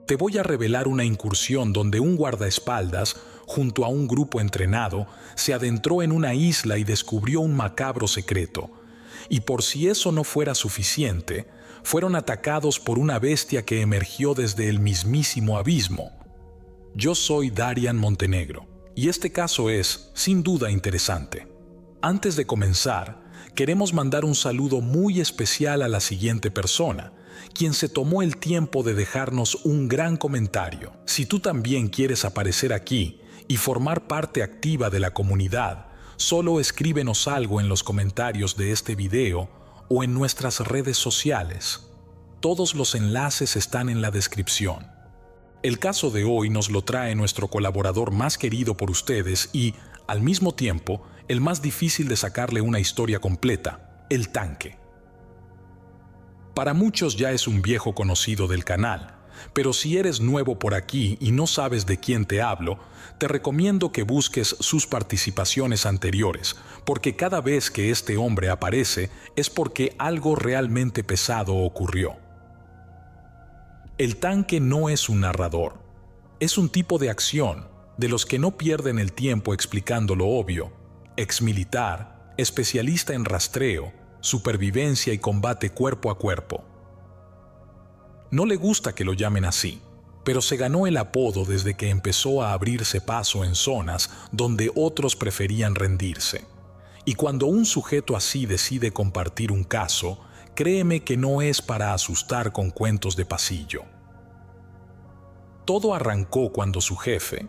Te voy a revelar una incursión donde un guardaespaldas, junto a un grupo entrenado, se adentró en una isla y descubrió un macabro secreto. Y por si eso no fuera suficiente, fueron atacados por una bestia que emergió desde el mismísimo abismo. Yo soy Darian Montenegro, y este caso es, sin duda, interesante. Antes de comenzar, queremos mandar un saludo muy especial a la siguiente persona, quien se tomó el tiempo de dejarnos un gran comentario. Si tú también quieres aparecer aquí y formar parte activa de la comunidad, solo escríbenos algo en los comentarios de este video o en nuestras redes sociales. Todos los enlaces están en la descripción. El caso de hoy nos lo trae nuestro colaborador más querido por ustedes y, al mismo tiempo, el más difícil de sacarle una historia completa, el tanque. Para muchos ya es un viejo conocido del canal, pero si eres nuevo por aquí y no sabes de quién te hablo, te recomiendo que busques sus participaciones anteriores, porque cada vez que este hombre aparece es porque algo realmente pesado ocurrió. El tanque no es un narrador, es un tipo de acción, de los que no pierden el tiempo explicando lo obvio, exmilitar, especialista en rastreo, supervivencia y combate cuerpo a cuerpo. No le gusta que lo llamen así, pero se ganó el apodo desde que empezó a abrirse paso en zonas donde otros preferían rendirse. Y cuando un sujeto así decide compartir un caso, créeme que no es para asustar con cuentos de pasillo. Todo arrancó cuando su jefe,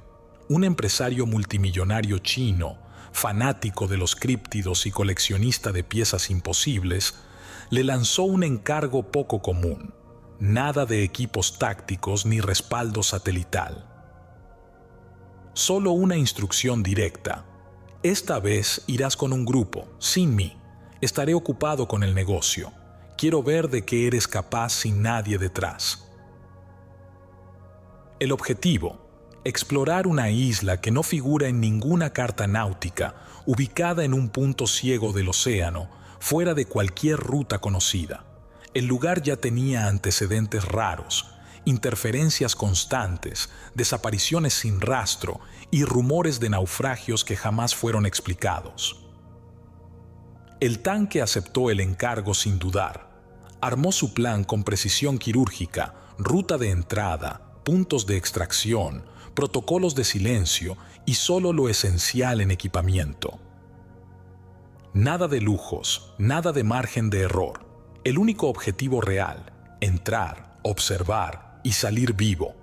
un empresario multimillonario chino, fanático de los críptidos y coleccionista de piezas imposibles, le lanzó un encargo poco común: nada de equipos tácticos ni respaldo satelital. Solo una instrucción directa: esta vez irás con un grupo, sin mí. Estaré ocupado con el negocio. Quiero ver de qué eres capaz sin nadie detrás. El objetivo: explorar una isla que no figura en ninguna carta náutica, ubicada en un punto ciego del océano, fuera de cualquier ruta conocida. El lugar ya tenía antecedentes raros, interferencias constantes, desapariciones sin rastro y rumores de naufragios que jamás fueron explicados. El tanque aceptó el encargo sin dudar. Armó su plan con precisión quirúrgica, ruta de entrada, puntos de extracción, protocolos de silencio y solo lo esencial en equipamiento. Nada de lujos, nada de margen de error. El único objetivo real: entrar, observar y salir vivo.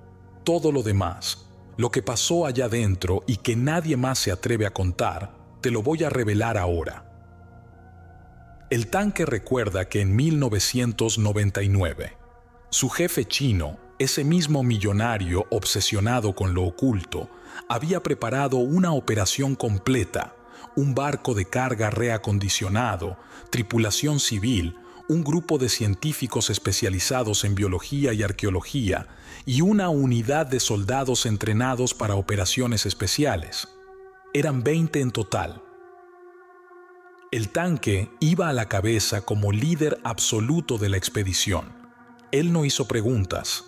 Todo lo demás, lo que pasó allá dentro y que nadie más se atreve a contar, te lo voy a revelar ahora. El tanque recuerda que en 1999, su jefe chino, ese mismo millonario obsesionado con lo oculto, había preparado una operación completa: un barco de carga reacondicionado, tripulación civil, un grupo de científicos especializados en biología y arqueología y una unidad de soldados entrenados para operaciones especiales. Eran 20 en total. El tanque iba a la cabeza como líder absoluto de la expedición. Él no hizo preguntas,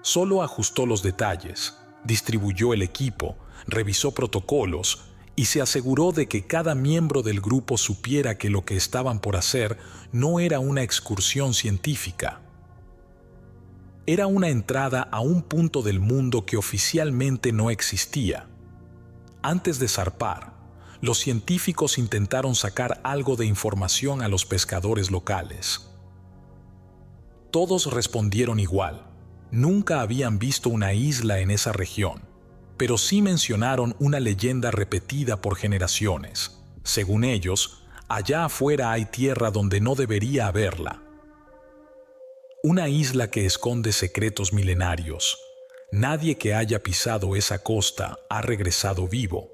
solo ajustó los detalles, distribuyó el equipo, revisó protocolos y se aseguró de que cada miembro del grupo supiera que lo que estaban por hacer no era una excursión científica. Era una entrada a un punto del mundo que oficialmente no existía. Antes de zarpar, los científicos intentaron sacar algo de información a los pescadores locales. Todos respondieron igual: nunca habían visto una isla en esa región, pero sí mencionaron una leyenda repetida por generaciones. Según ellos, allá afuera hay tierra donde no debería haberla. Una isla que esconde secretos milenarios. Nadie que haya pisado esa costa ha regresado vivo,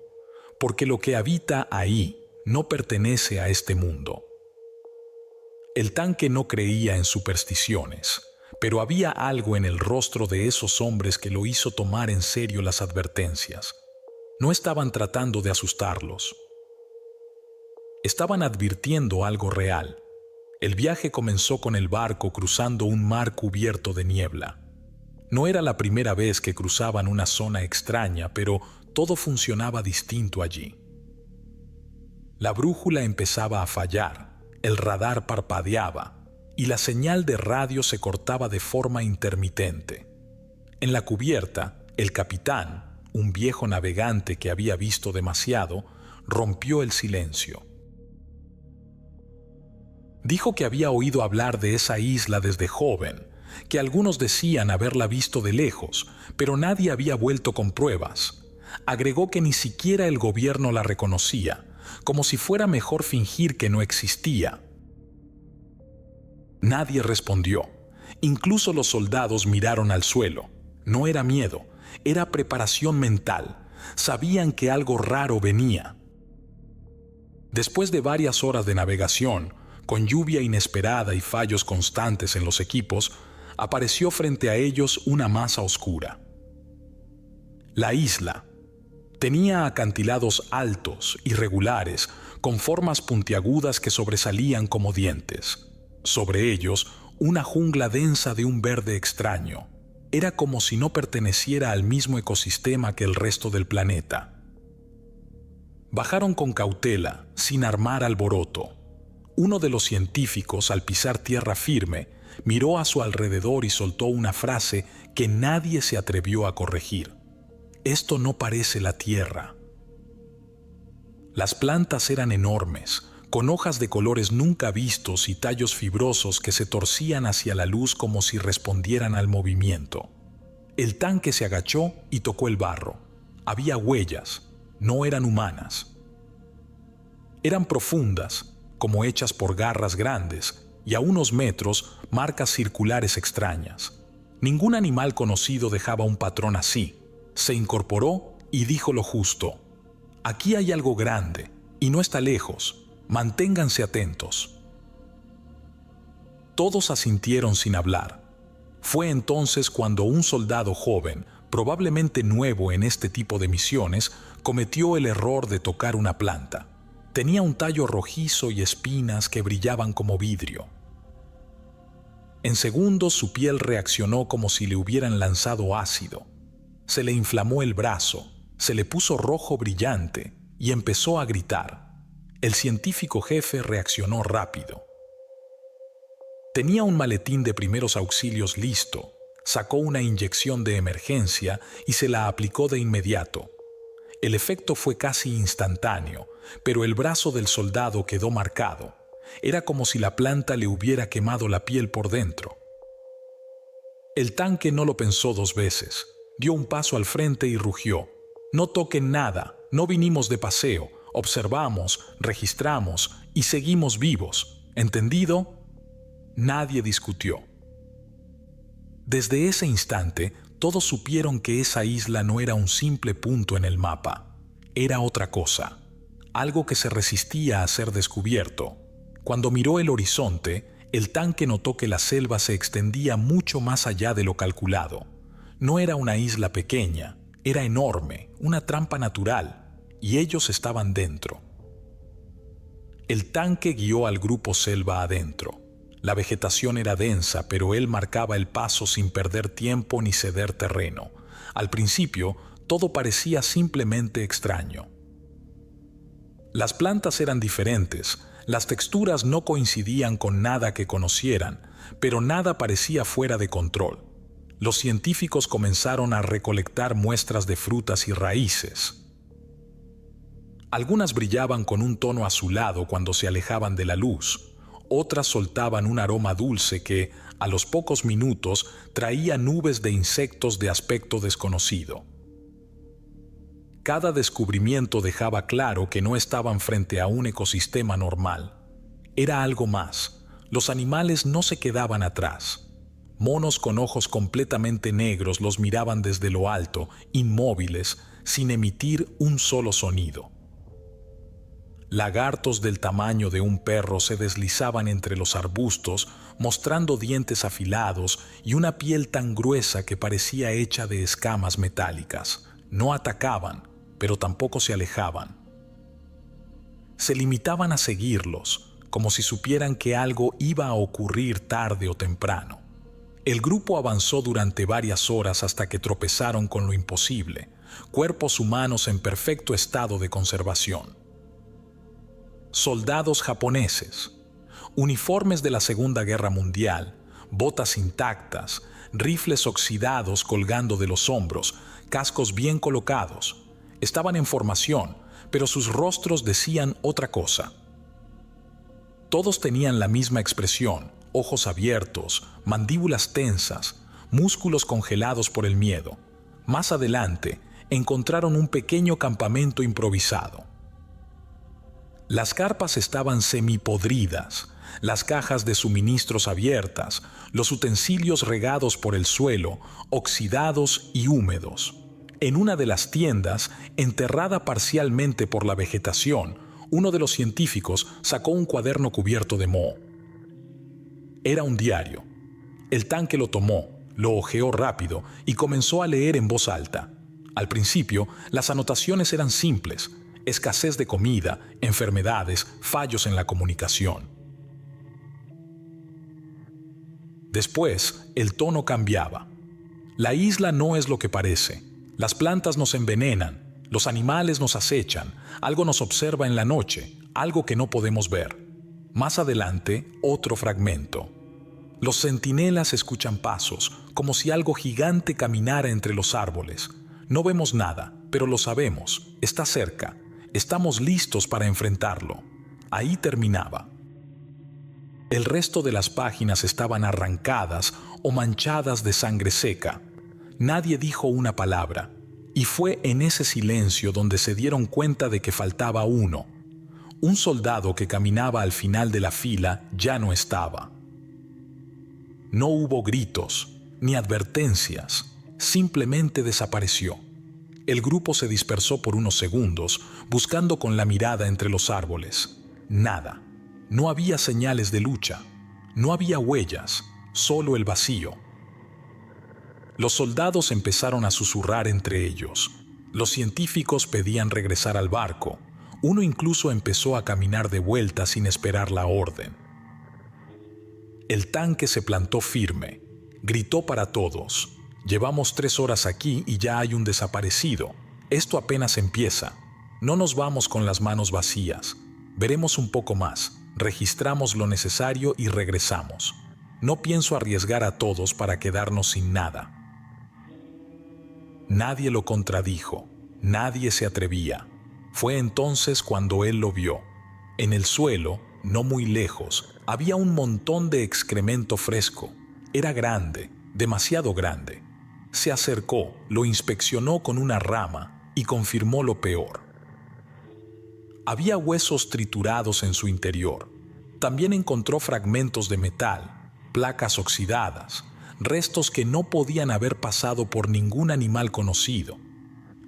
porque lo que habita ahí no pertenece a este mundo. El tanque no creía en supersticiones, pero había algo en el rostro de esos hombres que lo hizo tomar en serio las advertencias. No estaban tratando de asustarlos. Estaban advirtiendo algo real. El viaje comenzó con el barco cruzando un mar cubierto de niebla. No era la primera vez que cruzaban una zona extraña, pero todo funcionaba distinto allí. La brújula empezaba a fallar, el radar parpadeaba y la señal de radio se cortaba de forma intermitente. En la cubierta, el capitán, un viejo navegante que había visto demasiado, rompió el silencio. Dijo que había oído hablar de esa isla desde joven, que algunos decían haberla visto de lejos, pero nadie había vuelto con pruebas. Agregó que ni siquiera el gobierno la reconocía, como si fuera mejor fingir que no existía. Nadie respondió. Incluso los soldados miraron al suelo. No era miedo, era preparación mental. Sabían que algo raro venía. Después de varias horas de navegación, con lluvia inesperada y fallos constantes en los equipos, apareció frente a ellos una masa oscura. La isla tenía acantilados altos, irregulares, con formas puntiagudas que sobresalían como dientes. Sobre ellos, una jungla densa de un verde extraño. Era como si no perteneciera al mismo ecosistema que el resto del planeta. Bajaron con cautela, sin armar alboroto. Uno de los científicos, al pisar tierra firme, miró a su alrededor y soltó una frase que nadie se atrevió a corregir. «Esto no parece la Tierra». Las plantas eran enormes, con hojas de colores nunca vistos y tallos fibrosos que se torcían hacia la luz como si respondieran al movimiento. El tanque se agachó y tocó el barro. Había huellas, no eran humanas. Eran profundas, como hechas por garras grandes, y a unos metros marcas circulares extrañas. Ningún animal conocido dejaba un patrón así. Se incorporó y dijo lo justo. «Aquí hay algo grande, y no está lejos. Manténganse atentos». Todos asintieron sin hablar. Fue entonces cuando un soldado joven, probablemente nuevo en este tipo de misiones, cometió el error de tocar una planta. Tenía un tallo rojizo y espinas que brillaban como vidrio. En segundos su piel reaccionó como si le hubieran lanzado ácido. Se le inflamó el brazo, se le puso rojo brillante y empezó a gritar. El científico jefe reaccionó rápido. Tenía un maletín de primeros auxilios listo, sacó una inyección de emergencia y se la aplicó de inmediato. El efecto fue casi instantáneo, pero el brazo del soldado quedó marcado. Era como si la planta le hubiera quemado la piel por dentro. El tanque no lo pensó dos veces. Dio un paso al frente y rugió. «No toquen nada, no vinimos de paseo, observamos, registramos y seguimos vivos. ¿Entendido?» Nadie discutió. Desde ese instante, todos supieron que esa isla no era un simple punto en el mapa. Era otra cosa, algo que se resistía a ser descubierto. Cuando miró el horizonte, el tanque notó que la selva se extendía mucho más allá de lo calculado. No era una isla pequeña, era enorme, una trampa natural, y ellos estaban dentro. El tanque guió al grupo selva adentro. La vegetación era densa, pero él marcaba el paso sin perder tiempo ni ceder terreno. Al principio, todo parecía simplemente extraño. Las plantas eran diferentes, las texturas no coincidían con nada que conocieran, pero nada parecía fuera de control. Los científicos comenzaron a recolectar muestras de frutas y raíces. Algunas brillaban con un tono azulado cuando se alejaban de la luz. Otras soltaban un aroma dulce que, a los pocos minutos, traía nubes de insectos de aspecto desconocido. Cada descubrimiento dejaba claro que no estaban frente a un ecosistema normal. Era algo más. Los animales no se quedaban atrás. Monos con ojos completamente negros los miraban desde lo alto, inmóviles, sin emitir un solo sonido. Lagartos del tamaño de un perro se deslizaban entre los arbustos, mostrando dientes afilados y una piel tan gruesa que parecía hecha de escamas metálicas. No atacaban, pero tampoco se alejaban. Se limitaban a seguirlos, como si supieran que algo iba a ocurrir tarde o temprano. El grupo avanzó durante varias horas hasta que tropezaron con lo imposible: cuerpos humanos en perfecto estado de conservación. Soldados japoneses, uniformes de la Segunda Guerra Mundial, botas intactas, rifles oxidados colgando de los hombros, cascos bien colocados. Estaban en formación, pero sus rostros decían otra cosa. Todos tenían la misma expresión: ojos abiertos, mandíbulas tensas, músculos congelados por el miedo. Más adelante, encontraron un pequeño campamento improvisado. Las carpas estaban semipodridas, las cajas de suministros abiertas, los utensilios regados por el suelo, oxidados y húmedos. En una de las tiendas, enterrada parcialmente por la vegetación, uno de los científicos sacó un cuaderno cubierto de moho. Era un diario. El tanque lo tomó, lo hojeó rápido y comenzó a leer en voz alta. Al principio, las anotaciones eran simples: escasez de comida, enfermedades, fallos en la comunicación. Después, el tono cambiaba. La isla no es lo que parece. Las plantas nos envenenan, los animales nos acechan, algo nos observa en la noche, algo que no podemos ver. Más adelante, otro fragmento. Los centinelas escuchan pasos, como si algo gigante caminara entre los árboles. No vemos nada, pero lo sabemos, está cerca. Estamos listos para enfrentarlo. Ahí terminaba. El resto de las páginas estaban arrancadas o manchadas de sangre seca. Nadie dijo una palabra, y fue en ese silencio donde se dieron cuenta de que faltaba uno. Un soldado que caminaba al final de la fila ya no estaba. No hubo gritos, ni advertencias, simplemente desapareció. El grupo se dispersó por unos segundos, buscando con la mirada entre los árboles. Nada. No había señales de lucha. No había huellas, solo el vacío. Los soldados empezaron a susurrar entre ellos. Los científicos pedían regresar al barco. Uno incluso empezó a caminar de vuelta sin esperar la orden. El tanque se plantó firme. Gritó para todos: «Llevamos 3 horas aquí y ya hay un desaparecido. Esto apenas empieza. No nos vamos con las manos vacías. Veremos un poco más, registramos lo necesario y regresamos. No pienso arriesgar a todos para quedarnos sin nada». Nadie lo contradijo, nadie se atrevía. Fue entonces cuando él lo vio. En el suelo, no muy lejos, había un montón de excremento fresco. Era grande, demasiado grande. Se acercó, lo inspeccionó con una rama y confirmó lo peor. Había huesos triturados en su interior. También encontró fragmentos de metal, placas oxidadas, restos que no podían haber pasado por ningún animal conocido.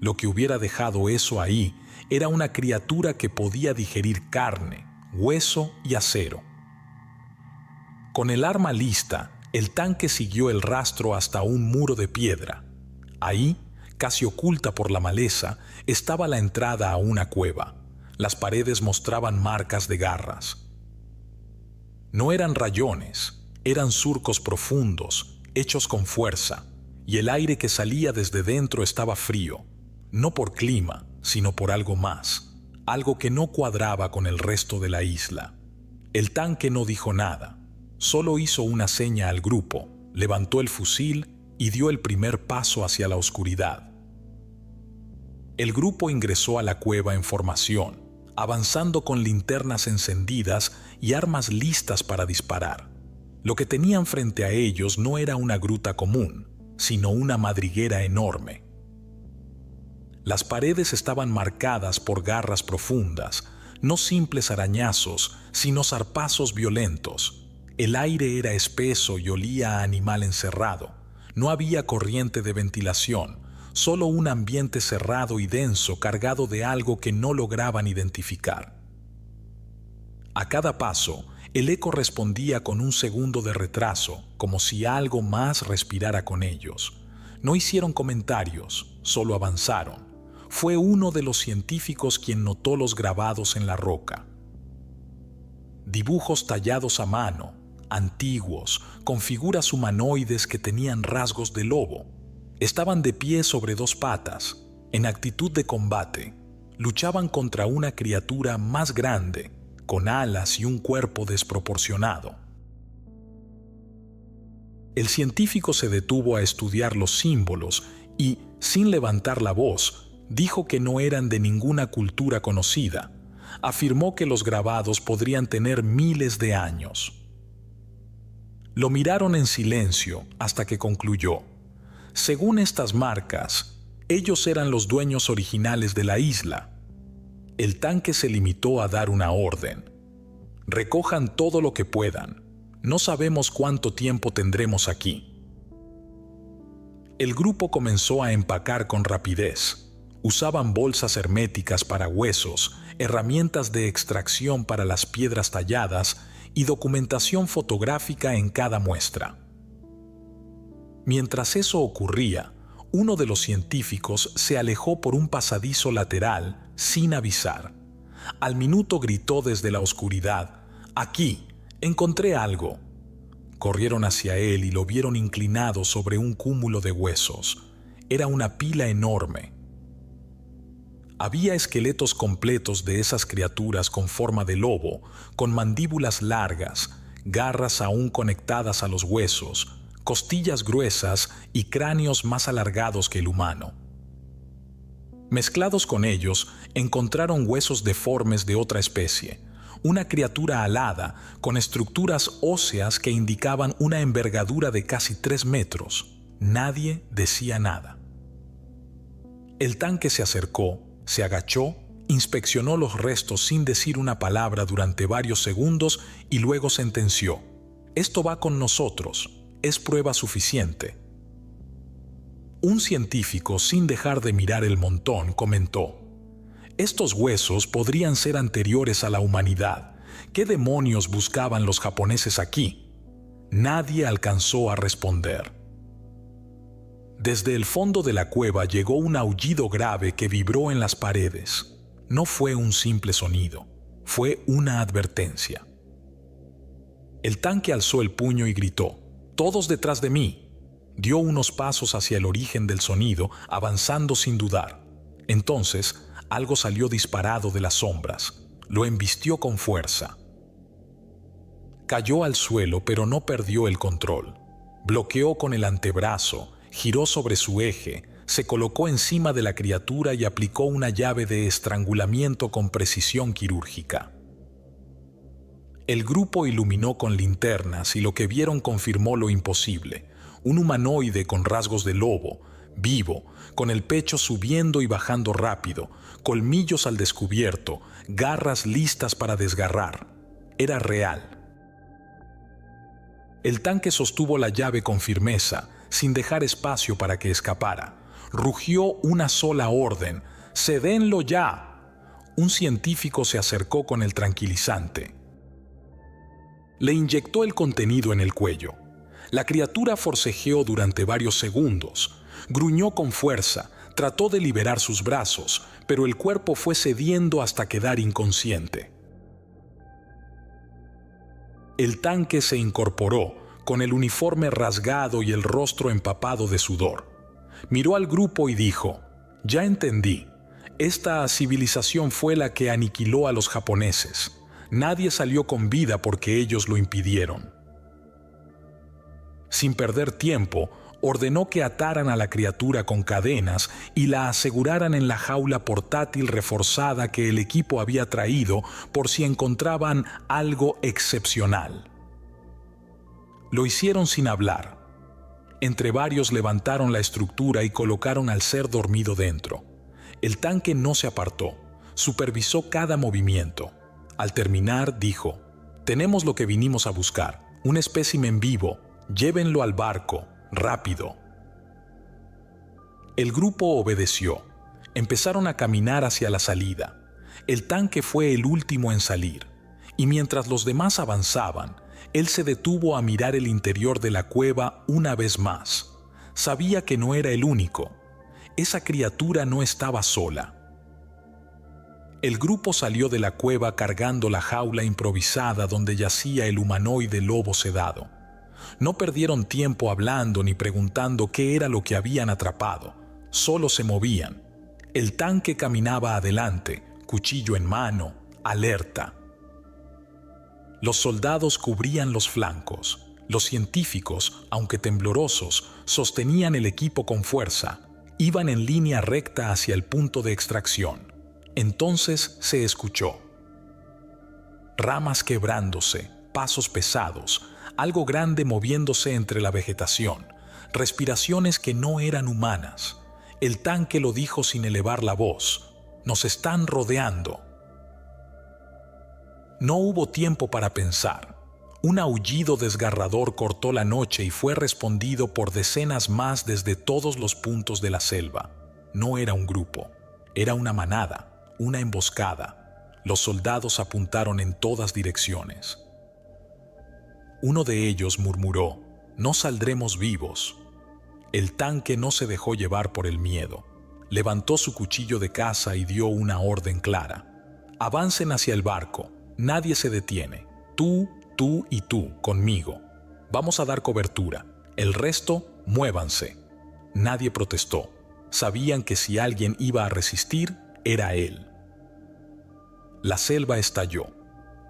Lo que hubiera dejado eso ahí era una criatura que podía digerir carne, hueso y acero. Con el arma lista, el tanque siguió el rastro hasta un muro de piedra. Ahí, casi oculta por la maleza, estaba la entrada a una cueva. Las paredes mostraban marcas de garras. No eran rayones, eran surcos profundos, hechos con fuerza, y el aire que salía desde dentro estaba frío, no por clima, sino por algo más, algo que no cuadraba con el resto de la isla. El tanque no dijo nada, solo hizo una seña al grupo, levantó el fusil y dio el primer paso hacia la oscuridad. El grupo ingresó a la cueva en formación, avanzando con linternas encendidas y armas listas para disparar. Lo que tenían frente a ellos no era una gruta común, sino una madriguera enorme. Las paredes estaban marcadas por garras profundas, no simples arañazos, sino zarpazos violentos. El aire era espeso y olía a animal encerrado. No había corriente de ventilación, solo un ambiente cerrado y denso cargado de algo que no lograban identificar. A cada paso, el eco respondía con un segundo de retraso, como si algo más respirara con ellos. No hicieron comentarios, solo avanzaron. Fue uno de los científicos quien notó los grabados en la roca. Dibujos tallados a mano, antiguos, con figuras humanoides que tenían rasgos de lobo. Estaban de pie sobre dos patas, en actitud de combate. Luchaban contra una criatura más grande, con alas y un cuerpo desproporcionado. El científico se detuvo a estudiar los símbolos y, sin levantar la voz, dijo que no eran de ninguna cultura conocida. Afirmó que los grabados podrían tener miles de años. Lo miraron en silencio hasta que concluyó. Según estas marcas, ellos eran los dueños originales de la isla. El tanque se limitó a dar una orden. Recojan todo lo que puedan. No sabemos cuánto tiempo tendremos aquí. El grupo comenzó a empacar con rapidez. Usaban bolsas herméticas para huesos, herramientas de extracción para las piedras talladas y documentación fotográfica en cada muestra. Mientras eso ocurría, uno de los científicos se alejó por un pasadizo lateral sin avisar. Al minuto gritó desde la oscuridad: «Aquí, encontré algo». Corrieron hacia él y lo vieron inclinado sobre un cúmulo de huesos. Era una pila enorme. Había esqueletos completos de esas criaturas con forma de lobo, con mandíbulas largas, garras aún conectadas a los huesos, costillas gruesas y cráneos más alargados que el humano. Mezclados con ellos, encontraron huesos deformes de otra especie, una criatura alada con estructuras óseas que indicaban una envergadura de casi 3 metros. Nadie decía nada. El tanque se acercó, se agachó, inspeccionó los restos sin decir una palabra durante varios segundos y luego sentenció: «Esto va con nosotros, es prueba suficiente». Un científico, sin dejar de mirar el montón, comentó: «Estos huesos podrían ser anteriores a la humanidad. ¿Qué demonios buscaban los japoneses aquí?». Nadie alcanzó a responder. Desde el fondo de la cueva llegó un aullido grave que vibró en las paredes. No fue un simple sonido, fue una advertencia. El tanque alzó el puño y gritó: «¡Todos detrás de mí!». Dio unos pasos hacia el origen del sonido, avanzando sin dudar. Entonces, algo salió disparado de las sombras. Lo embistió con fuerza. Cayó al suelo, pero no perdió el control. Bloqueó con el antebrazo, giró sobre su eje, se colocó encima de la criatura y aplicó una llave de estrangulamiento con precisión quirúrgica. El grupo iluminó con linternas y lo que vieron confirmó lo imposible. Un humanoide con rasgos de lobo, vivo, con el pecho subiendo y bajando rápido, colmillos al descubierto, garras listas para desgarrar. Era real. El tanque sostuvo la llave con firmeza, sin dejar espacio para que escapara. Rugió una sola orden: «¡Cédenlo ya!». Un científico se acercó con el tranquilizante. Le inyectó el contenido en el cuello. La criatura forcejeó durante varios segundos. Gruñó con fuerza, trató de liberar sus brazos, pero el cuerpo fue cediendo hasta quedar inconsciente. El tanque se incorporó, con el uniforme rasgado y el rostro empapado de sudor. Miró al grupo y dijo: «Ya entendí. Esta civilización fue la que aniquiló a los japoneses. Nadie salió con vida porque ellos lo impidieron». Sin perder tiempo, ordenó que ataran a la criatura con cadenas y la aseguraran en la jaula portátil reforzada que el equipo había traído por si encontraban algo excepcional. Lo hicieron sin hablar. Entre varios levantaron la estructura y colocaron al ser dormido dentro. El tanque no se apartó, supervisó cada movimiento. Al terminar, dijo: «Tenemos lo que vinimos a buscar, un espécimen vivo. Llévenlo al barco, rápido». El grupo obedeció. Empezaron a caminar hacia la salida. El tanque fue el último en salir, y mientras los demás avanzaban, él se detuvo a mirar el interior de la cueva una vez más. Sabía que no era el único. Esa criatura no estaba sola. El grupo salió de la cueva cargando la jaula improvisada donde yacía el humanoide lobo sedado. No perdieron tiempo hablando ni preguntando qué era lo que habían atrapado. Solo se movían. El tanque caminaba adelante, cuchillo en mano, alerta. Los soldados cubrían los flancos. Los científicos, aunque temblorosos, sostenían el equipo con fuerza. Iban en línea recta hacia el punto de extracción. Entonces se escuchó. Ramas quebrándose, pasos pesados, algo grande moviéndose entre la vegetación, respiraciones que no eran humanas. El tanque lo dijo sin elevar la voz. Nos están rodeando. No hubo tiempo para pensar. Un aullido desgarrador cortó la noche y fue respondido por decenas más desde todos los puntos de la selva. No era un grupo, era una manada. Una emboscada. Los soldados apuntaron en todas direcciones. Uno de ellos murmuró: «No saldremos vivos». El tanque no se dejó llevar por el miedo. Levantó su cuchillo de caza y dio una orden clara: «Avancen hacia el barco. Nadie se detiene. Tú y tú, conmigo. Vamos a dar cobertura. El resto, muévanse». Nadie protestó. Sabían que si alguien iba a resistir, era él. La selva estalló.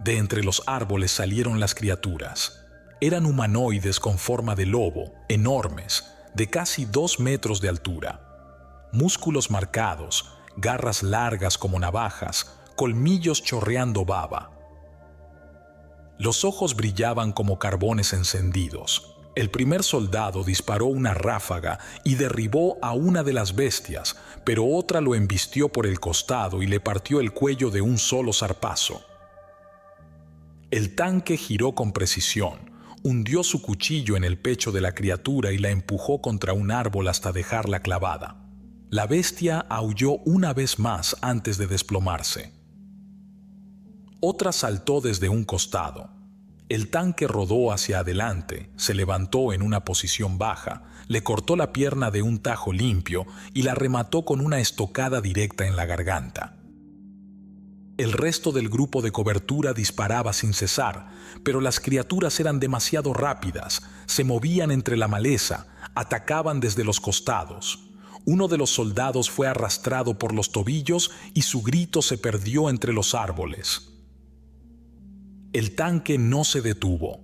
De entre los árboles salieron las criaturas. Eran humanoides con forma de lobo, enormes, de casi 2 metros de altura. Músculos marcados, garras largas como navajas, colmillos chorreando baba. Los ojos brillaban como carbones encendidos. El primer soldado disparó una ráfaga y derribó a una de las bestias, pero otra lo embistió por el costado y le partió el cuello de un solo zarpazo. El tanque giró con precisión, hundió su cuchillo en el pecho de la criatura y la empujó contra un árbol hasta dejarla clavada. La bestia aulló una vez más antes de desplomarse. Otra saltó desde un costado. El tanque rodó hacia adelante, se levantó en una posición baja, le cortó la pierna de un tajo limpio y la remató con una estocada directa en la garganta. El resto del grupo de cobertura disparaba sin cesar, pero las criaturas eran demasiado rápidas, se movían entre la maleza, atacaban desde los costados. Uno de los soldados fue arrastrado por los tobillos y su grito se perdió entre los árboles. El tanque no se detuvo.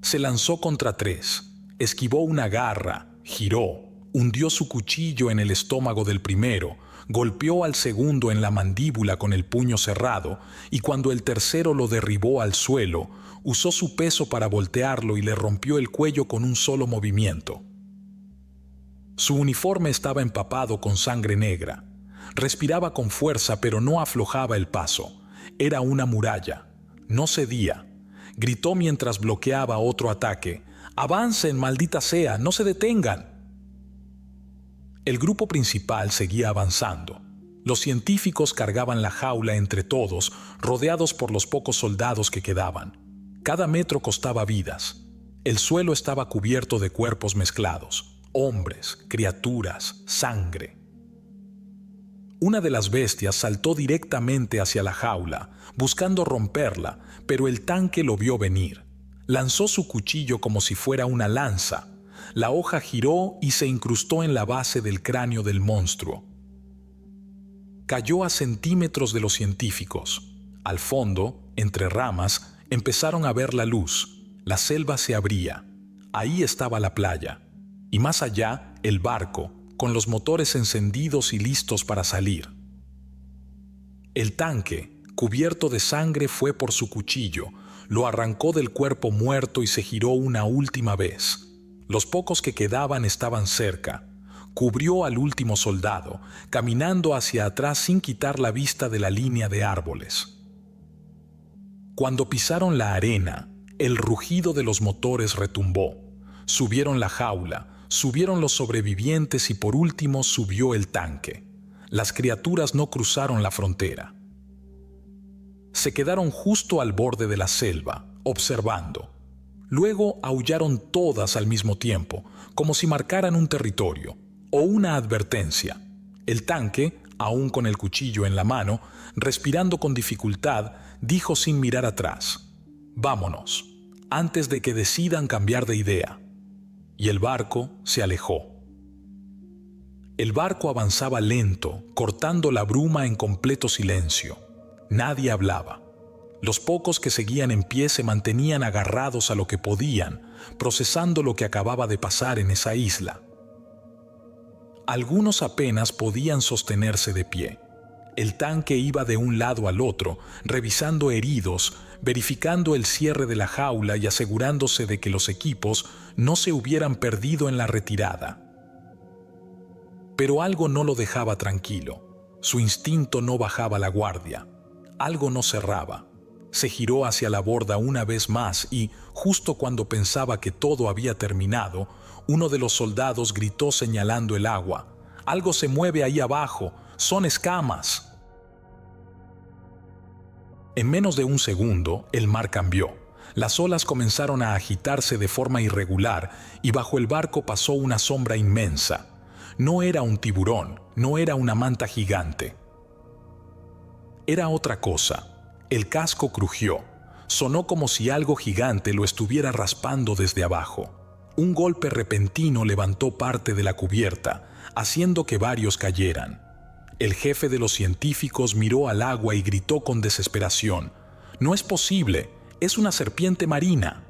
Se lanzó contra 3, esquivó una garra, giró, hundió su cuchillo en el estómago del primero, golpeó al segundo en la mandíbula con el puño cerrado y cuando el tercero lo derribó al suelo, usó su peso para voltearlo y le rompió el cuello con un solo movimiento. Su uniforme estaba empapado con sangre negra. Respiraba con fuerza pero no aflojaba el paso. Era una muralla. No cedía. Gritó mientras bloqueaba otro ataque: «¡Avancen, maldita sea! ¡No se detengan!». El grupo principal seguía avanzando. Los científicos cargaban la jaula entre todos, rodeados por los pocos soldados que quedaban. Cada metro costaba vidas. El suelo estaba cubierto de cuerpos mezclados: hombres, criaturas, sangre. Una de las bestias saltó directamente hacia la jaula, buscando romperla, pero el tanque lo vio venir. Lanzó su cuchillo como si fuera una lanza. La hoja giró y se incrustó en la base del cráneo del monstruo. Cayó a centímetros de los científicos. Al fondo, entre ramas, empezaron a ver la luz. La selva se abría. Ahí estaba la playa. Y más allá, el barco, con los motores encendidos y listos para salir. El tanque, cubierto de sangre, fue por su cuchillo, lo arrancó del cuerpo muerto y se giró una última vez. Los pocos que quedaban estaban cerca. Cubrió al último soldado, caminando hacia atrás sin quitar la vista de la línea de árboles. Cuando pisaron la arena, el rugido de los motores retumbó. Subieron la jaula, subieron los sobrevivientes y por último subió el tanque. Las criaturas no cruzaron la frontera. Se quedaron justo al borde de la selva, observando. Luego aullaron todas al mismo tiempo, como si marcaran un territorio o una advertencia. El tanque Aún con el cuchillo en la mano, respirando con dificultad, dijo sin mirar atrás: «Vámonos, antes de que decidan cambiar de idea». Y el barco se alejó. El barco avanzaba lento, cortando la bruma en completo silencio. Nadie hablaba. Los pocos que seguían en pie se mantenían agarrados a lo que podían, procesando lo que acababa de pasar en esa isla. Algunos apenas podían sostenerse de pie. El tanque iba de un lado al otro, revisando heridos, verificando el cierre de la jaula y asegurándose de que los equipos no se hubieran perdido en la retirada. Pero algo no lo dejaba tranquilo. Su instinto no bajaba la guardia. Algo no cerraba. Se giró hacia la borda una vez más y, justo cuando pensaba que todo había terminado, uno de los soldados gritó señalando el agua: «Algo se mueve ahí abajo, son escamas». En menos de un segundo, el mar cambió. Las olas comenzaron a agitarse de forma irregular y bajo el barco pasó una sombra inmensa. No era un tiburón, no era una manta gigante. Era otra cosa. El casco crujió. Sonó como si algo gigante lo estuviera raspando desde abajo. Un golpe repentino levantó parte de la cubierta, haciendo que varios cayeran. El jefe de los científicos miró al agua y gritó con desesperación: «No es posible, es una serpiente marina».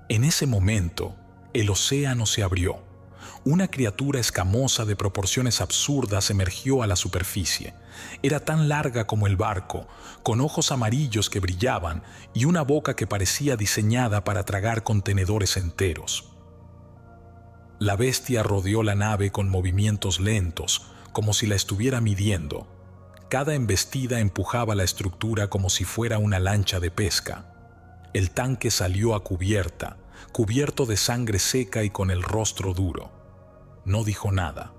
En ese momento, el océano se abrió. Una criatura escamosa de proporciones absurdas emergió a la superficie. Era tan larga como el barco, con ojos amarillos que brillaban y una boca que parecía diseñada para tragar contenedores enteros. La bestia rodeó la nave con movimientos lentos, como si la estuviera midiendo. Cada embestida empujaba la estructura como si fuera una lancha de pesca. El tanque salió a cubierta, cubierto de sangre seca y con el rostro duro. No dijo nada.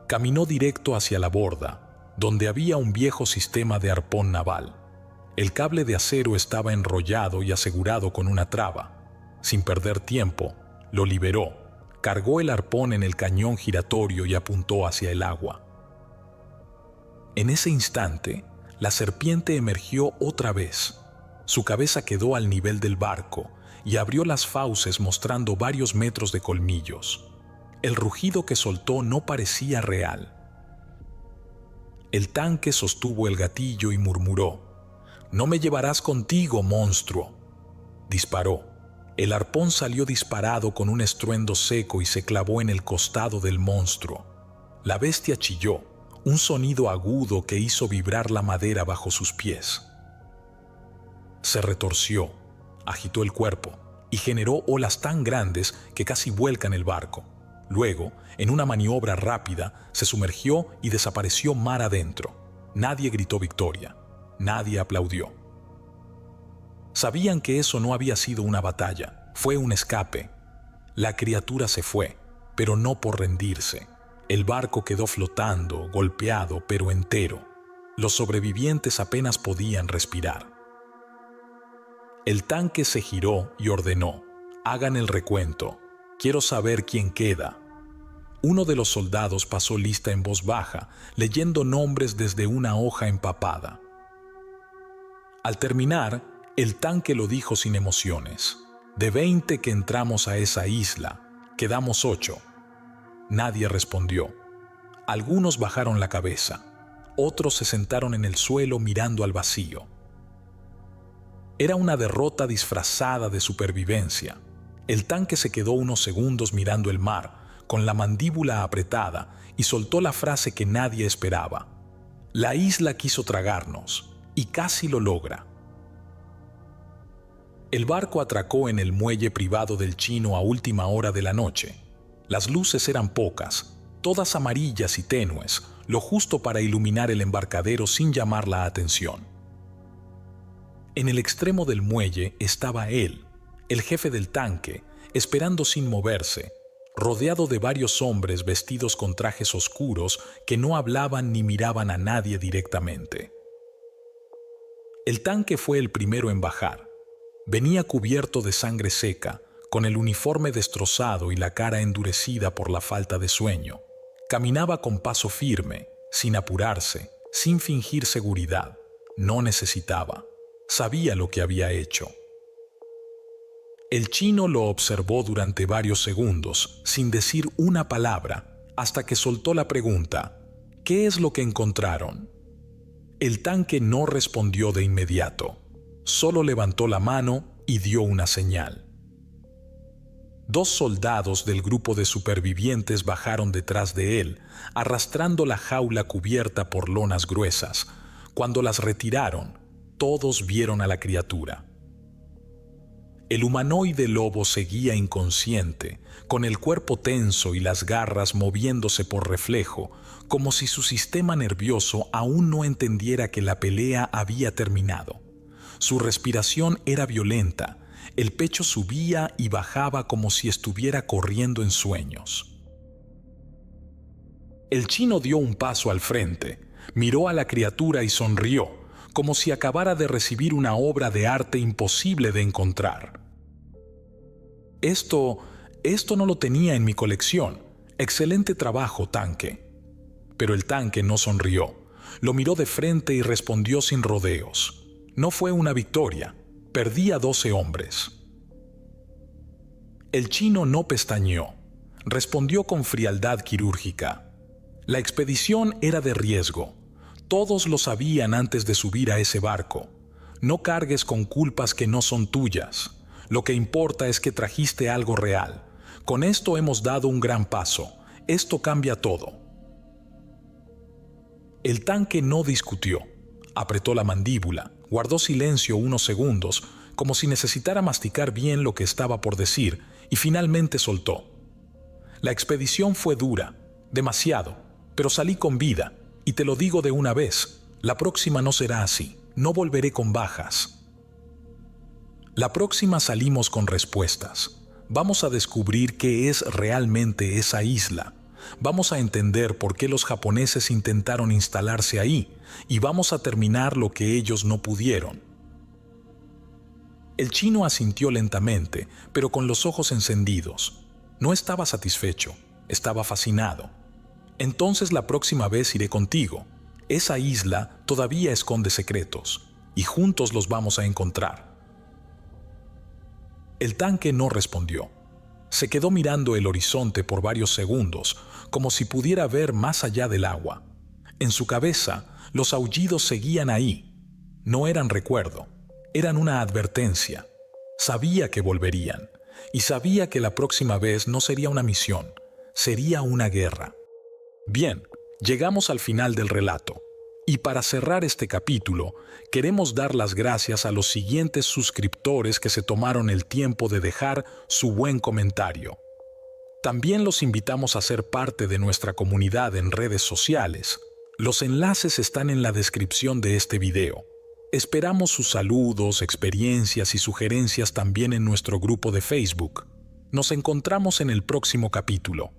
Caminó directo hacia la borda, donde había un viejo sistema de arpón naval. El cable de acero estaba enrollado y asegurado con una traba. Sin perder tiempo, lo liberó, cargó el arpón en el cañón giratorio y apuntó hacia el agua. En ese instante, la serpiente emergió otra vez. Su cabeza quedó al nivel del barco y abrió las fauces mostrando varios metros de colmillos. El rugido que soltó no parecía real. El tanque sostuvo el gatillo y murmuró: «No me llevarás contigo, monstruo». Disparó. El arpón salió disparado con un estruendo seco y se clavó en el costado del monstruo. La bestia chilló, un sonido agudo que hizo vibrar la madera bajo sus pies. Se retorció, agitó el cuerpo y generó olas tan grandes que casi vuelcan el barco. Luego, en una maniobra rápida, se sumergió y desapareció mar adentro. Nadie gritó victoria. Nadie aplaudió. Sabían que eso no había sido una batalla, fue un escape. La criatura se fue, pero no por rendirse. El barco quedó flotando, golpeado, pero entero. Los sobrevivientes apenas podían respirar. El tanque se giró y ordenó: «Hagan el recuento. Quiero saber quién queda». Uno de los soldados pasó lista en voz baja, leyendo nombres desde una hoja empapada. Al terminar, el tanque lo dijo sin emociones: «De 20 que entramos a esa isla, quedamos 8». Nadie respondió. Algunos bajaron la cabeza. Otros se sentaron en el suelo mirando al vacío. Era una derrota disfrazada de supervivencia. El tanque se quedó unos segundos mirando el mar, con la mandíbula apretada, y soltó la frase que nadie esperaba: «La isla quiso tragarnos, y casi lo logra». El barco atracó en el muelle privado del chino a última hora de la noche. Las luces eran pocas, todas amarillas y tenues, lo justo para iluminar el embarcadero sin llamar la atención. En el extremo del muelle estaba él, el jefe del tanque, esperando sin moverse, rodeado de varios hombres vestidos con trajes oscuros que no hablaban ni miraban a nadie directamente. El tanque fue el primero en bajar. Venía cubierto de sangre seca, con el uniforme destrozado y la cara endurecida por la falta de sueño. Caminaba con paso firme, sin apurarse, sin fingir seguridad. No necesitaba. Sabía lo que había hecho. El chino lo observó durante varios segundos, sin decir una palabra, hasta que soltó la pregunta: ¿qué es lo que encontraron? El tanque no respondió de inmediato. Solo levantó la mano y dio una señal. 2 soldados del grupo de supervivientes bajaron detrás de él, arrastrando la jaula cubierta por lonas gruesas. Cuando las retiraron, todos vieron a la criatura. El humanoide lobo seguía inconsciente, con el cuerpo tenso y las garras moviéndose por reflejo, como si su sistema nervioso aún no entendiera que la pelea había terminado. Su respiración era violenta, el pecho subía y bajaba como si estuviera corriendo en sueños. El chino dio un paso al frente, miró a la criatura y sonrió, como si acabara de recibir una obra de arte imposible de encontrar. Esto no lo tenía en mi colección. Excelente trabajo, tanque. Pero el tanque no sonrió. Lo miró de frente y respondió sin rodeos. No fue una victoria. Perdí a 12 hombres. El chino no pestañeó. Respondió con frialdad quirúrgica. La expedición era de riesgo. Todos lo sabían antes de subir a ese barco. No cargues con culpas que no son tuyas. Lo que importa es que trajiste algo real. Con esto hemos dado un gran paso. Esto cambia todo. El tanque no discutió. Apretó la mandíbula, guardó silencio unos segundos, como si necesitara masticar bien lo que estaba por decir, y finalmente soltó. La expedición fue dura, demasiado, pero salí con vida, y te lo digo de una vez, la próxima no será así. No volveré con bajas. La próxima salimos con respuestas. Vamos a descubrir qué es realmente esa isla. Vamos a entender por qué los japoneses intentaron instalarse ahí y vamos a terminar lo que ellos no pudieron. El chino asintió lentamente, pero con los ojos encendidos. No estaba satisfecho, estaba fascinado. Entonces la próxima vez iré contigo. Esa isla todavía esconde secretos y juntos los vamos a encontrar. El tanque no respondió. Se quedó mirando el horizonte por varios segundos, como si pudiera ver más allá del agua. En su cabeza, los aullidos seguían ahí. No eran recuerdo, eran una advertencia. Sabía que volverían, y sabía que la próxima vez no sería una misión, sería una guerra. Bien, llegamos al final del relato. Y para cerrar este capítulo, queremos dar las gracias a los siguientes suscriptores que se tomaron el tiempo de dejar su buen comentario. También los invitamos a ser parte de nuestra comunidad en redes sociales. Los enlaces están en la descripción de este video. Esperamos sus saludos, experiencias y sugerencias también en nuestro grupo de Facebook. Nos encontramos en el próximo capítulo.